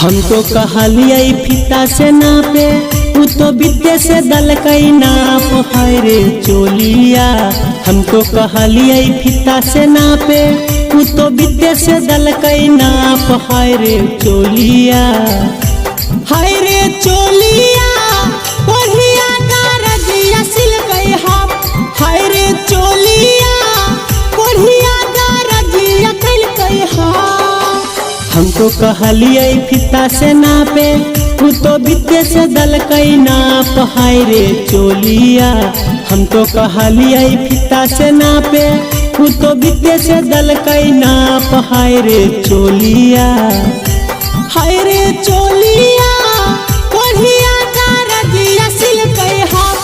हमको कहलिए फीता से नापे तू तो विद्या से दल कई नाप है रे चोलिया। हमको कहलिए फीता से नापे तू तो विद्या से दल कई नाप है रे चोलिया। हाय रे चोलिया बढ़िया गारजिया सिल गई हम। हाय रे चोलिया बढ़िया गारजिया कल गई हम। हमको कहलिए फीता से नापे तू तो विद्या से दल कई नाप है रे चोलिया। हमको कहलिए फीता से नापे तू तो विद्या से दल कई नाप है रे चोलिया। हाय रे चोलिया बढ़िया गारजिया सिल गई हम।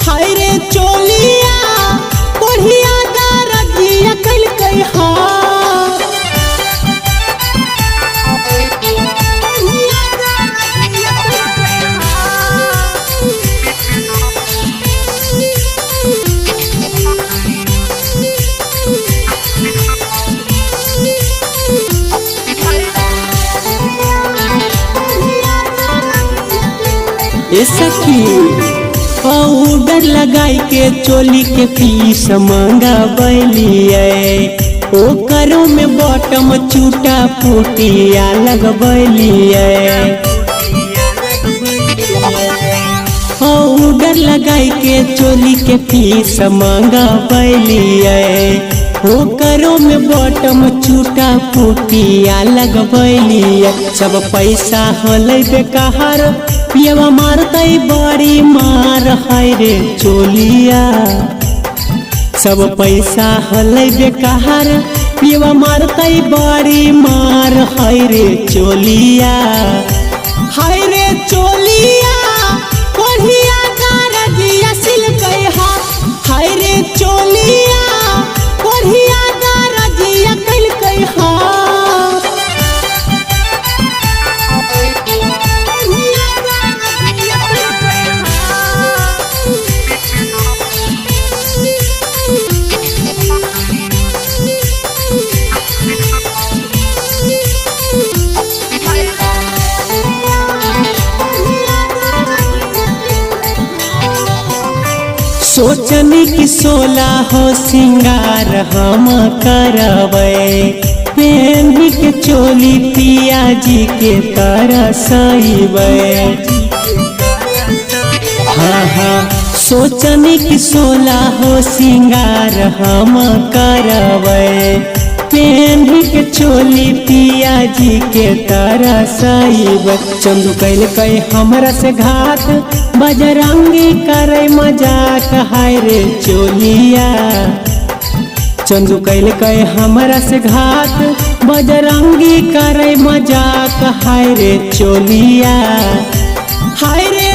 हाय रे चोलिया बढ़िया गारजिया कल गई हम। सखी पाउडर लगाई के चोली के पीस मंगा बैलिए ओ करो में बॉटम चूटा पुटिया लगबैलिए। पाउडर लगाई के चोली के पीस मंगा बैलिए ओ करो में बॉटम चूटा पुटिया लगबैलिए। सब पैसा हलै बेकार पियवा मारतई बड़ी मार है रे चोलिया। सब पैसा हलै बेकार पियवा मारतई बड़ी मार है रे चोलिया। हाय रे चोलिया बढ़िया गारजिया सिल गई हम। हाय रे चोलिया बढ़िया गारजिया कल गई हम। सोचनी कि 16 हो सिंगार हम करबै पेंदी के चोली पिया जी के तरसइबै। हाँ हाँ सोचनी कि 16 हो सिंगार हम करबै पेंदी के चोली पिया जी के तरसइबै। चंदू कैल कई हमरा से घात बजरंगी करे मजाक हाय रे चोलिया। चंदू कैल कई हमरा से घात बजरंगी करे मजाक हाय रे चोलिया। हाय रे